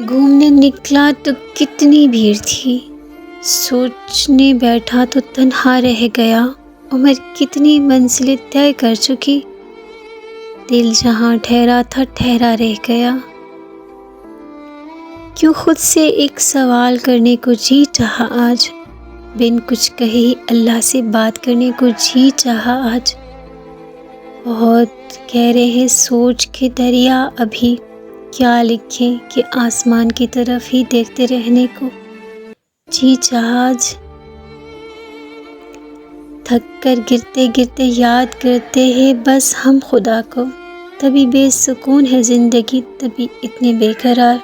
گھومنے نکلا تو کتنی بھیڑ تھی، سوچنے بیٹھا تو تنہا رہ گیا، عمر کتنی منزلیں طے کر چکی، دل جہاں ٹھہرا تھا ٹھہرا رہ گیا۔ کیوں خود سے ایک سوال کرنے کو جی چاہا آج، بن کچھ کہے ہی اللہ سے بات کرنے کو جی چاہا آج۔ بہت گہرے ہیں سوچ کے دریا ابھی، کیا لکھیں کہ آسمان کی طرف ہی دیکھتے رہنے کو جی چاہا آج۔ تھک کر گرتے گرتے یاد کرتے ہیں بس ہم خدا کو، تبھی بے سکون ہے زندگی، تبھی اتنے بے قرار،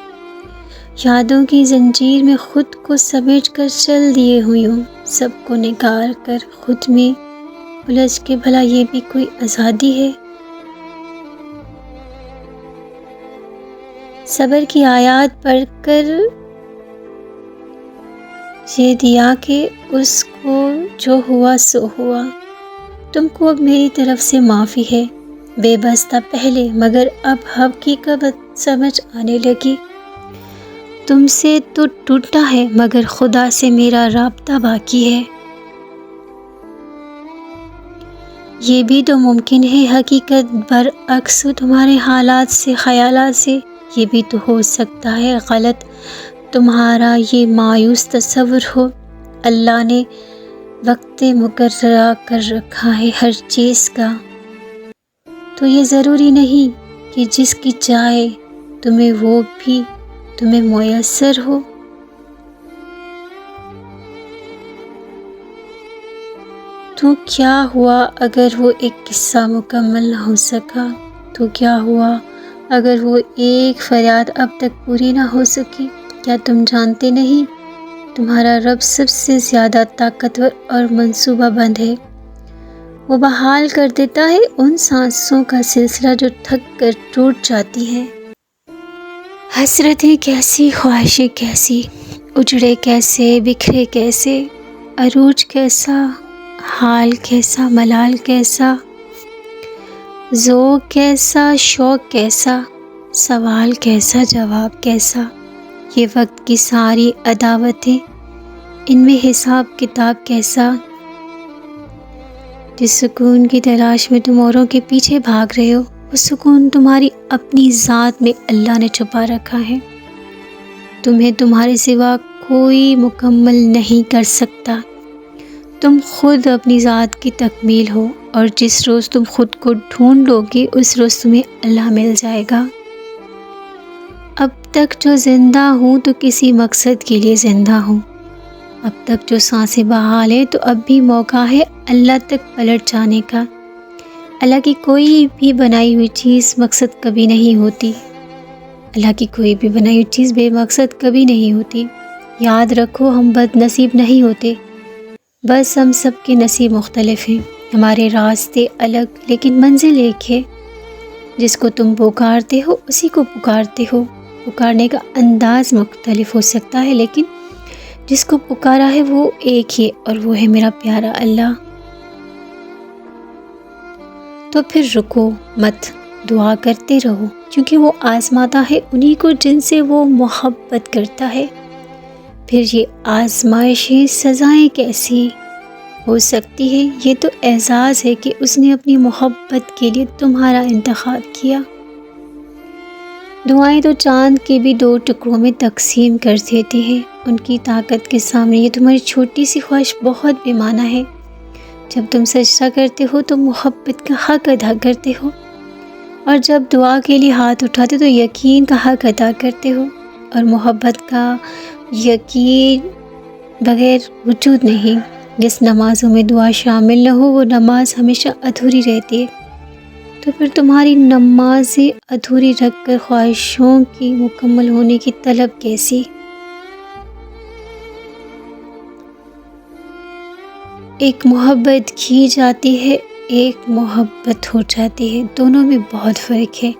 یادوں کی زنجیر میں خود کو سمیٹ کر چل دیے ہوئی ہوں، سب کو نکار کر خود میں الجھ کے، بھلا یہ بھی کوئی آزادی ہے؟ صبر کی آیات پڑھ کر یہ دیا کہ اس کو جو ہوا سو ہوا، تم کو اب میری طرف سے معافی ہے، بے بس تھا پہلے مگر اب حقیقت سمجھ آنے لگی، تم سے تو ٹوٹا ہے مگر خدا سے میرا رابطہ باقی ہے۔ یہ بھی تو ممکن ہے حقیقت برعکس ہو تمہارے حالات سے خیالات سے، یہ بھی تو ہو سکتا ہے غلط تمہارا یہ مایوس تصور ہو، اللہ نے وقت مقررہ کر رکھا ہے ہر چیز کا، تو یہ ضروری نہیں کہ جس کی چاہے تمہیں وہ بھی تمہیں میسر ہو۔ تو کیا ہوا اگر وہ ایک قصہ مکمل نہ ہو سکا؟ تو کیا ہوا اگر وہ ایک فریاد اب تک پوری نہ ہو سکی؟ کیا تم جانتے نہیں تمہارا رب سب سے زیادہ طاقتور اور منصوبہ بند ہے، وہ بحال کر دیتا ہے ان سانسوں کا سلسلہ جو تھک کر ٹوٹ جاتی ہیں۔ حسرتیں کیسی، خواہشیں کیسی، اجڑے کیسے، بکھرے کیسے، عروج کیسا، حال کیسا، ملال کیسا، ذوق کیسا، شوق کیسا، سوال کیسا، جواب کیسا، یہ وقت کی ساری عداوتیں، ان میں حساب کتاب کیسا، جس سکون کی تلاش میں تم اوروں کے پیچھے بھاگ رہے ہو، وہ سکون تمہاری اپنی ذات میں اللہ نے چھپا رکھا ہے، تمہیں تمہارے سوا کوئی مکمل نہیں کر سکتا، تم خود اپنی ذات کی تکمیل ہو، اور جس روز تم خود کو ڈھونڈ لو گے اس روز تمہیں اللہ مل جائے گا۔ اب تک جو زندہ ہوں تو کسی مقصد کے لیے زندہ ہوں، اب تک جو سانسیں بحال ہیں تو اب بھی موقع ہے اللہ تک پلٹ جانے کا، اللہ کی کوئی بھی بنائی ہوئی چیز مقصد کبھی نہیں ہوتی، اللہ کی کوئی بھی بنائی ہوئی چیز بے مقصد کبھی نہیں ہوتی، یاد رکھو ہم بد نصیب نہیں ہوتے، بس ہم سب کے نصیب مختلف ہیں، ہمارے راستے الگ لیکن منزل ایک ہے، جس کو تم پکارتے ہو اسی کو پکارتے ہو، پکارنے کا انداز مختلف ہو سکتا ہے لیکن جس کو پکارا ہے وہ ایک ہی، اور وہ ہے میرا پیارا اللہ۔ تو پھر رکو مت، دعا کرتے رہو، کیونکہ وہ آزماتا ہے انہی کو جن سے وہ محبت کرتا ہے۔ پھر یہ آزمائشیں سزائیں کیسی ہو سکتی ہے؟ یہ تو اعزاز ہے کہ اس نے اپنی محبت کے لیے تمہارا انتخاب کیا۔ دعائیں تو چاند کے بھی 2 ٹکڑوں میں تقسیم کر دیتی ہیں، ان کی طاقت کے سامنے یہ تمہاری چھوٹی سی خواہش بہت بے معنی ہے۔ جب تم سجدہ کرتے ہو تو محبت کا حق ادا کرتے ہو، اور جب دعا کے لیے ہاتھ اٹھاتے تو یقین کا حق ادا کرتے ہو، اور محبت کا یقین بغیر وجود نہیں۔ جس نمازوں میں دعا شامل نہ ہو وہ نماز ہمیشہ ادھوری رہتی ہے، تو پھر تمہاری نمازیں ادھوری رکھ کر خواہشوں کی مکمل ہونے کی طلب کیسی؟ ایک محبت کی جاتی ہے، ایک محبت ہو جاتی ہے، دونوں میں بہت فرق ہے۔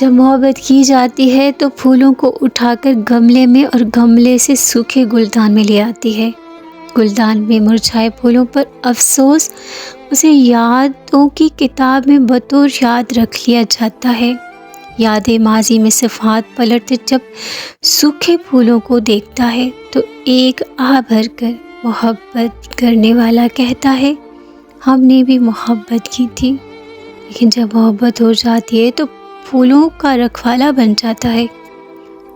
جب محبت کی جاتی ہے تو پھولوں کو اٹھا کر گملے میں اور گملے سے سوکھے گلدان میں لے آتی ہے، گلدان میں مرجھائے پھولوں پر افسوس، اسے یادوں کی کتاب میں بطور یاد رکھ لیا جاتا ہے، یادیں ماضی میں صفحات پلٹتے جب سوکھے پھولوں کو دیکھتا ہے تو ایک آہ بھر کر محبت کرنے والا کہتا ہے ہم نے بھی محبت کی تھی، لیکن جب محبت ہو جاتی ہے تو پھولوں کا رکھوالا بن جاتا ہے،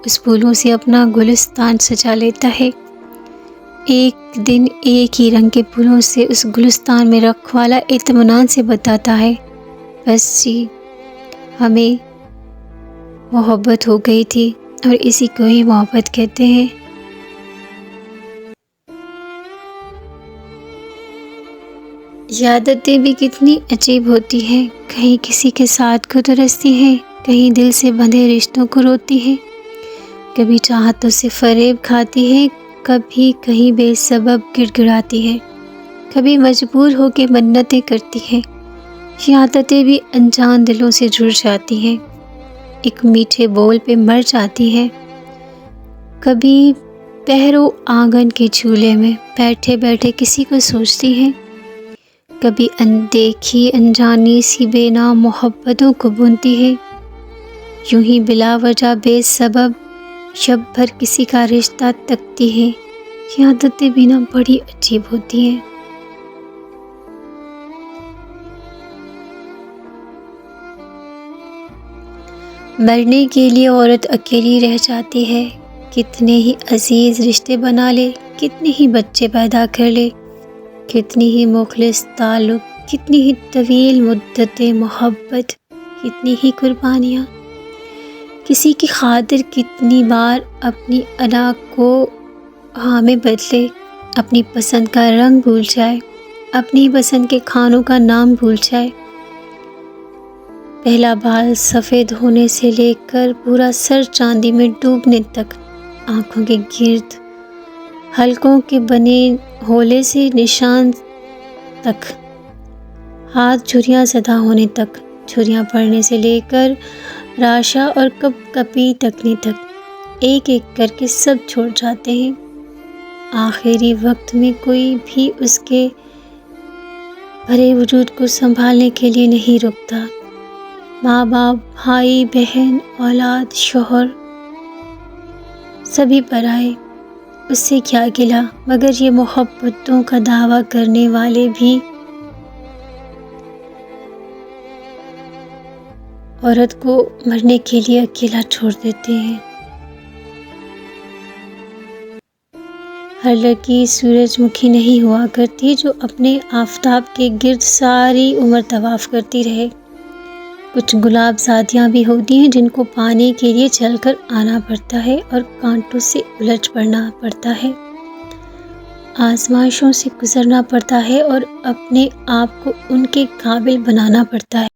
اس پھولوں سے اپنا گلستان سجا لیتا ہے۔ ایک دن ایک ہی رنگ کے پھولوں سے اس گلستان میں رکھوالا اطمینان سے بتاتا ہے بس جی ہمیں محبت ہو گئی تھی، اور اسی کو ہی محبت کہتے ہیں۔ عادتیں بھی کتنی عجیب ہوتی ہیں، کہیں کسی کے ساتھ کو ترستی ہیں، کہیں دل سے بندھے رشتوں کو روتی ہیں، کبھی چاہتوں سے فریب کھاتی ہیں، کبھی کہیں بے سبب گڑ گڑاتی ہیں، کبھی مجبور ہو کے منتیں کرتی ہیں۔ یہ عادتیں بھی انجان دلوں سے جڑ جاتی ہیں، ایک میٹھے بول پہ مر جاتی ہیں، کبھی پہرو آنگن کے جھولے میں بیٹھے بیٹھے کسی کو سوچتی ہیں، کبھی اندیکھی انجانی سی بے نام محبتوں کو بنتی ہے، یوں ہی بلا وجہ بے سبب شب بھر کسی کا رشتہ تکتی ہیں۔ یہ عادتیں بھی نا بڑی عجیب ہوتی ہیں۔ مرنے کے لیے عورت اکیلی رہ جاتی ہے، کتنے ہی عزیز رشتے بنا لے، کتنے ہی بچے پیدا کر لے، کتنی ہی مخلص تعلق، کتنی ہی طویل مدت محبت، کتنی ہی قربانیاں، کسی کی خاطر کتنی بار اپنی انا کو ہاں میں بدلے، اپنی پسند کا رنگ بھول جائے، اپنی پسند کے کھانوں کا نام بھول جائے، پہلا بال سفید ہونے سے لے کر پورا سر چاندی میں ڈوبنے تک، آنکھوں کے گرد حلقوں کے بنے ہولے سے نشان تک، ہاتھ چھریاں زدہ ہونے تک، چھریاں پڑنے سے لے کر راشا اور کپ کپی تکنے تک، ایک ایک کر کے سب چھوڑ جاتے ہیں۔ آخری وقت میں کوئی بھی اس کے بھرے وجود کو سنبھالنے کے لیے نہیں رکتا، ماں باپ، بھائی بہن، اولاد، شوہر، سبھی پرائے، اس سے کیا گلہ، مگر یہ محبتوں کا دعویٰ کرنے والے بھی عورت کو مرنے کے لیے اکیلا چھوڑ دیتے ہیں۔ ہر لڑکی سورج مکھی نہیں ہوا کرتی جو اپنے آفتاب کے گرد ساری عمر طواف کرتی رہے، کچھ گلاب زادیاں بھی ہوتی ہیں جن کو پانے کے لیے چل کر آنا پڑتا ہے اور کانٹوں سے الجھ پڑنا پڑتا ہے، آزمائشوں سے گزرنا پڑتا ہے اور اپنے آپ کو ان کے قابل بنانا پڑتا ہے۔